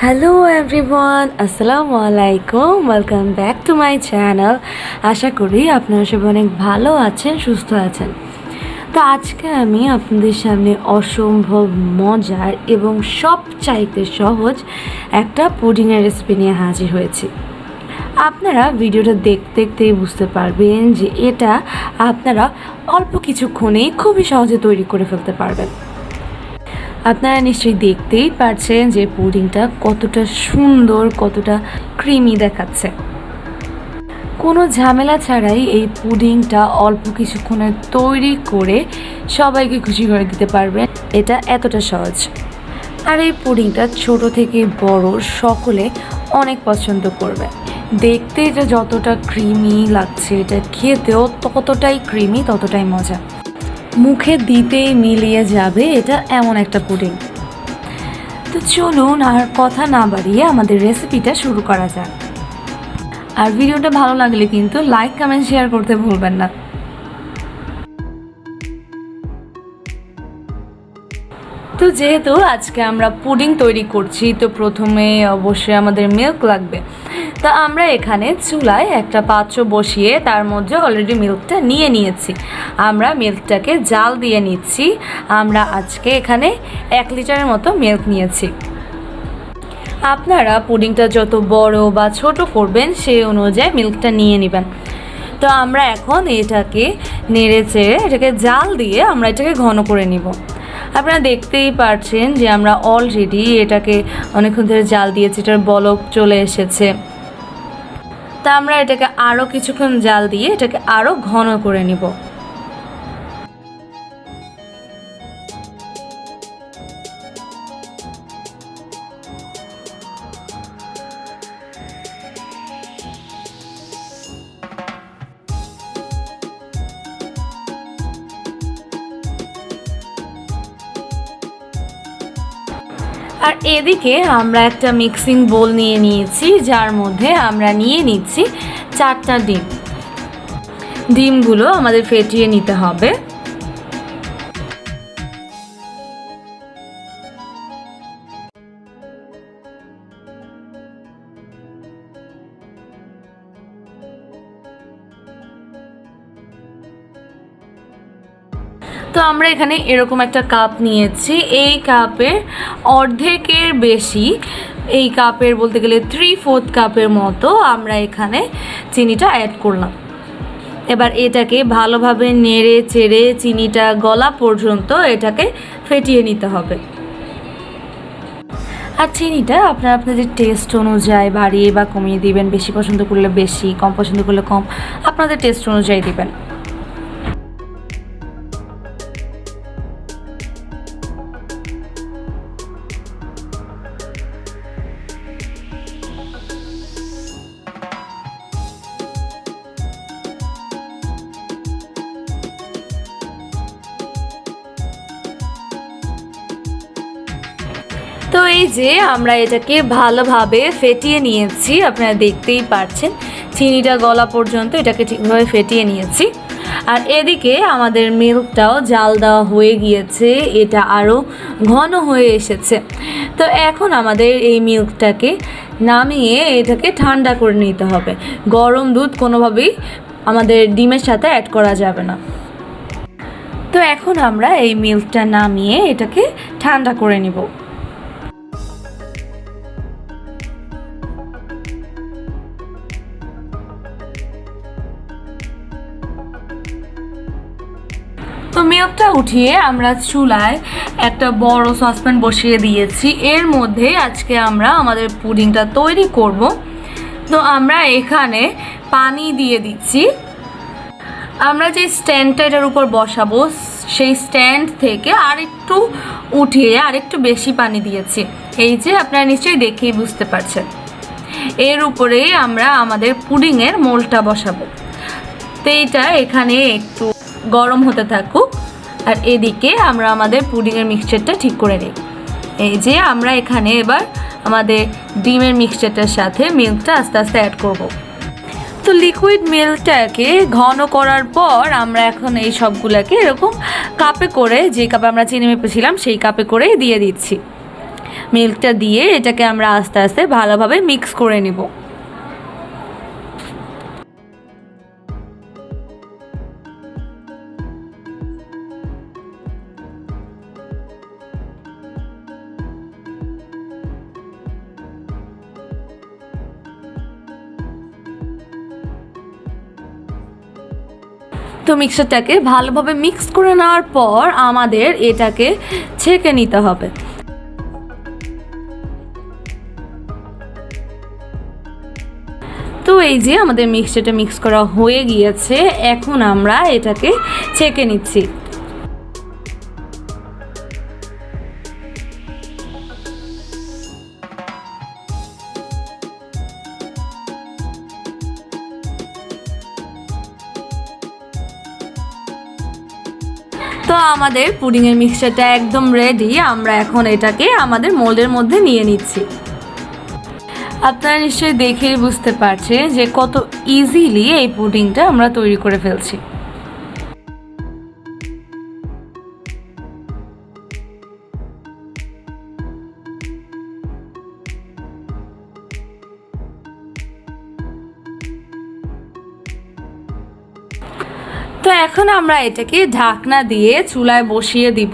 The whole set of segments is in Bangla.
হ্যালো এভরিওয়ান, আসসালামু আলাইকুম। Welcome back to my channel. আশা করি আপনারা সবাই অনেক ভালো আছেন, সুস্থ আছেন। তো আজকে আমি আপনাদের সামনে অসম্ভব মজার এবং সবচাইতে সহজ একটা পুডিংয়ের রেসিপি নিয়ে হাজির হয়েছি। আপনারা ভিডিওটা দেখতে দেখতেই বুঝতে পারবেন যে এটা আপনারা অল্প কিছুক্ষণেই খুবই সহজে তৈরি করে ফেলতে পারবেন। আপনারা নিশ্চয়ই দেখতেই পারছেন যে পুডিংটা কতটা সুন্দর, কতটা ক্রিমি দেখাচ্ছে। কোনো ঝামেলা ছাড়াই এই পুডিংটা অল্প কিছুক্ষণে তৈরি করে সবাইকে খুশি করে দিতে পারবেন। এটা এতটা সহজ। আর এই পুডিংটা ছোট থেকে বড় সকলে অনেক পছন্দ করবে। দেখতে এটা যতটা ক্রিমি লাগছে, এটা খেতেও ততটাই ক্রিমি, ততটাই মজা। মুখে দিতেই মিলিয়ে যাবে এটা এমন একটা পুডিং। তো চলুন আর কথা না বাড়িয়ে আমাদের রেসিপিটা শুরু করা যাক। আর ভিডিওটা ভালো লাগলে কিন্তু লাইক, কমেন্ট, শেয়ার করতে ভুলবেন না। তো যেহেতু আজকে আমরা পুডিং তৈরি করছি, তো প্রথমে অবশ্যই আমাদের মিল্ক লাগবে। তা আমরা এখানে চুলায় একটা পাত্র বসিয়ে তার মধ্যে অলরেডি মিল্কটা নিয়ে নিয়েছি। আমরা মিল্কটাকে জাল দিয়ে নিচ্ছি। আমরা আজকে এখানে 1 লিটারের মতো মিল্ক নিয়েছি। আপনারা পুডিংটা যত বড় বা ছোট করবেন সেই অনুযায়ী মিল্কটা নিয়ে নেবেন। তো আমরা এখন এটাকে নেড়ে চেড়ে এটাকে জাল দিয়ে আমরা এটাকে ঘন করে নিব। আপনারা দেখতেই পাচ্ছেন যে আমরা অলরেডি এটাকে অনেকক্ষণ ধরে জাল দিয়েছি, এটার বলক চলে এসেছে। তা আমরা এটাকে আরও কিছুক্ষণ জাল দিয়ে এটাকে আরও ঘন করে নিব। আর এদিকে আমরা একটা মিক্সিং বোল নিয়ে নিয়েছি, যার মধ্যে আমরা নিয়ে নিচ্ছি 4টা ডিম। ডিমগুলো আমাদের ফেটিয়ে নিতে হবে। তো আমরা এখানে এরকম একটা কাপ নিয়েছি। এই কাপের অর্ধেকের বেশি, এই কাপের বলতে গেলে 3/4 কাপের মতো আমরা এখানে চিনিটা অ্যাড করলাম। এবার এটাকে ভালোভাবে নেড়ে চেড়ে চিনিটা গলা পর্যন্ত এটাকে ফেটিয়ে নিতে হবে। আর চিনিটা আপনারা আপনাদের টেস্ট অনুযায়ী বাড়িয়ে বা কমিয়ে দিবেন। বেশি পছন্দ করলে বেশি, কম পছন্দ করলে কম, আপনাদের টেস্ট অনুযায়ী দিবেন। তো এই যে আমরা এটাকে ভালোভাবে ফেটিয়ে নিয়েছি, আপনারা দেখতেই পাচ্ছেন চিনিটা গলা পর্যন্ত এটাকে ঠিকভাবে ফেটিয়ে নিয়েছি। আর এদিকে আমাদের মিল্কটাও জাল দেওয়া হয়ে গিয়েছে, এটা আরও ঘন হয়ে এসেছে। তো এখন আমাদের এই মিল্কটাকে নামিয়ে এটাকে ঠান্ডা করে নিতে হবে। গরম দুধ কোনোভাবেই আমাদের ডিমের সাথে অ্যাড করা যাবে না। তো এখন আমরা এই মিল্কটা নামিয়ে এটাকে ঠান্ডা করে নিব। তো মিল্কটা উঠিয়ে আমরা চুলায় একটা বড় সসপ্যান বসিয়ে দিয়েছি। এর মধ্যে আজকে আমরা আমাদের পুডিংটা তৈরি করব। তো আমরা এখানে পানি দিয়ে দিচ্ছি। আমরা যে স্ট্যান্ডটা এটার উপর বসাবো সেই স্ট্যান্ড থেকে আরেকটু উঠিয়ে আরেকটু বেশি পানি দিয়েছি। এই যে আপনারা নিশ্চয়ই দেখেই বুঝতে পারছেন। এর উপরেই আমরা আমাদের পুডিংয়ের মোল্ডটা বসাবো। তো এইটা এখানে একটু গরম হতে থাকুক, আর এদিকে আমরা আমাদের পুডিংয়ের মিক্সচারটা ঠিক করে নিই। এই যে আমরা এখানে এবার আমাদের ডিমের মিক্সচারটার সাথে মিল্কটা আস্তে আস্তে অ্যাড করব। তো লিকুইড মিল্কটাকে ঘন করার পর আমরা এখন এই সবগুলোকে এরকম কাপে করে, যে কাপে আমরা চিনি মেপেছিলাম সেই কাপে করেই দিয়ে দিচ্ছি। মিল্কটা দিয়ে এটাকে আমরা আস্তে আস্তে ভালোভাবে মিক্স করে নিব। তো মিক্সচারটাকে ভালোভাবে মিক্স করে নেওয়ার পর আমাদের এটাকে ছেঁকে নিতে হবে। তো এই যে আমাদের মিক্সচারটা মিক্স করা হয়ে গিয়েছে, এখন আমরা এটাকে ছেঁকে নিচ্ছি। তো আমাদের পুডিংয়ের মিক্সচারটা একদম রেডি। আমরা এখন এটাকে আমাদের মোল্ডের মধ্যে নিয়ে নিচ্ছি। আপনারা নিশ্চয়ই দেখেই বুঝতে পারছেন যে কত ইজিলি এই পুডিংটা আমরা তৈরি করে ফেলছি। তো এখন আমরা এটাকে ঢাকনা দিয়ে চুলায় বসিয়ে দিব।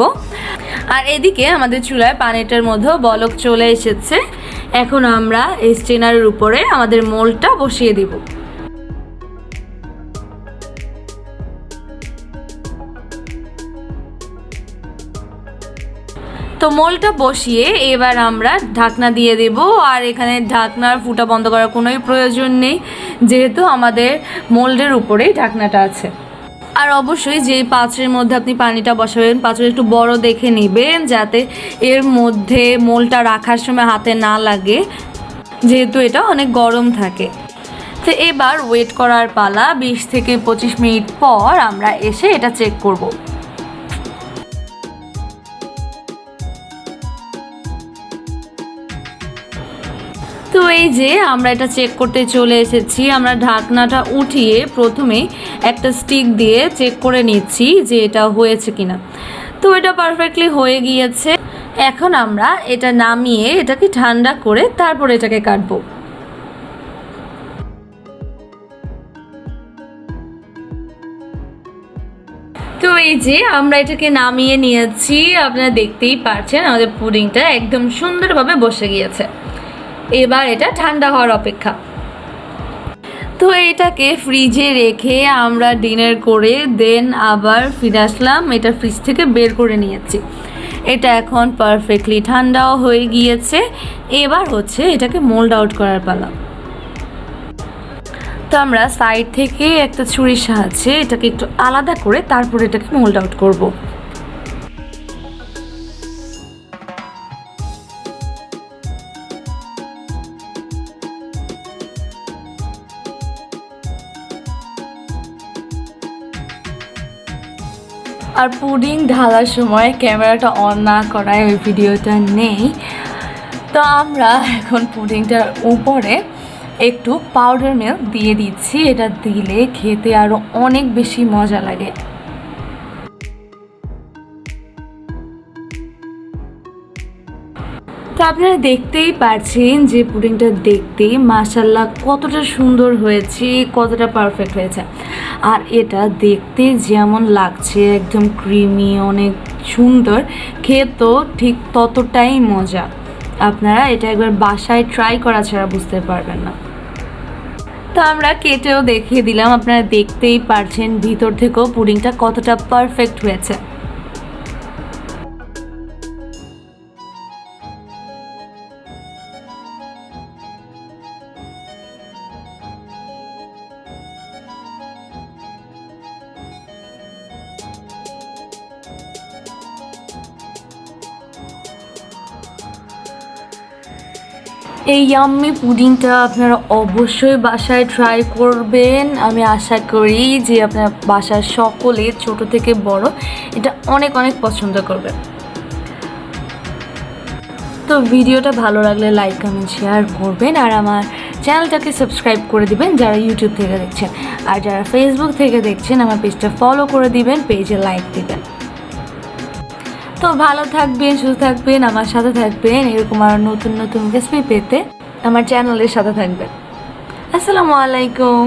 আর এদিকে আমাদের চুলায় পানিটার মধ্যে বলক চলে এসেছে। এখন আমরা এই স্ট্রেনারের উপরে আমাদের মোল্ডটা বসিয়ে দিব। তো মোল্ডটা বসিয়ে এবার আমরা ঢাকনা দিয়ে দেব। আর এখানে ঢাকনার ফুটা বন্ধ করার কোনোই প্রয়োজন নেই, যেহেতু আমাদের মোল্ডের উপরেই ঢাকনাটা আছে। আর অবশ্যই যে পাত্রের মধ্যে আপনি পানিটা বসাবেন, পাত্রটা একটু বড় দেখে নেবেন, যাতে এর মধ্যে মোলটা রাখার সময় হাতে না লাগে, যেহেতু এটা অনেক গরম থাকে। তো এবার ওয়েট করার পালা। 20 থেকে 25 মিনিট পর আমরা এসে এটা চেক করব। তো এই যে আমরা এটা চেক করতে চলে এসেছি। আমরা ঢাকনাটা উঠিয়ে প্রথমে একটা স্টিক দিয়ে চেক করে নিচ্ছি যে এটা হয়েছে কিনা। তো এটা পারফেক্টলি হয়ে গিয়েছে। এখন আমরা এটা নামিয়ে এটাকে ঠান্ডা করে তারপর এটাকে কাটবো। তো এই যে আমরা এটাকে নামিয়ে নিয়েছি। আপনারা দেখতেই পারছেন আমাদের পুডিংটা একদম সুন্দরভাবে বসে গিয়েছে। এবার এটা ঠান্ডা হওয়ার অপেক্ষা। তো এটাকে ফ্রিজে রেখে আমরা ডিনার করে দেন আবার ফিরে আসলাম। এটা ফ্রিজ থেকে বের করে নিয়েছি। এটা এখন পারফেক্টলি ঠান্ডাও হয়ে গিয়েছে। এবার হচ্ছে এটাকে মোল্ড আউট করার পালা। তো আমরা সাইড থেকে একটা ছুরির সাহায্যে এটাকে একটু আলাদা করে তারপর এটাকে মোল্ড আউট করব। আর পুডিং ঢালার সময় ক্যামেরাটা অন না করায় ওই ভিডিওটা নেই। তো আমরা এখন পুডিংটার উপরে একটু পাউডার মিল্ক দিয়ে দিচ্ছি। এটা দিলে খেতে আরও অনেক বেশি মজা লাগে। তো আপনারা দেখতেই পাচ্ছেন যে পুডিংটা দেখতে মাশাআল্লাহ কতটা সুন্দর হয়েছে, কতটা পারফেক্ট হয়েছে। আর এটা দেখতে যেমন লাগছে একদম ক্রিমি, অনেক সুন্দর, খেতেও ঠিক ততটাই মজা। আপনারা এটা একবার বাসায় ট্রাই করা ছাড়া বুঝতে পারবেন না। তো আমরা কেটেও দেখিয়ে দিলাম। আপনারা দেখতেই পারছেন ভিতর থেকেও পুডিংটা কতটা পারফেক্ট হয়েছে। এই ইয়াম্মি পুডিংটা আপনারা অবশ্যই বাসায় ট্রাই করবেন। আমি আশা করি যে আপনার বাসার সকলে ছোট থেকে বড় এটা অনেক অনেক পছন্দ করবে। তো ভিডিওটা ভালো লাগলে লাইক কমেন্ট শেয়ার করবেন। আর আমার চ্যানেলটাকে সাবস্ক্রাইব করে দিবেন যারা ইউটিউব থেকে দেখছেন। আর যারা ফেসবুক থেকে দেখছেন আমার পেজটা ফলো করে দিবেন, পেজে লাইক দিবেন। তো ভালো থাকবেন, সুস্থ থাকবেন, আমার সাথে থাকবেন, এরকম আর নতুন নতুন রেসিপি পেতে আমার চ্যানেলের সাথে থাকবেন। আসসালামু আলাইকুম।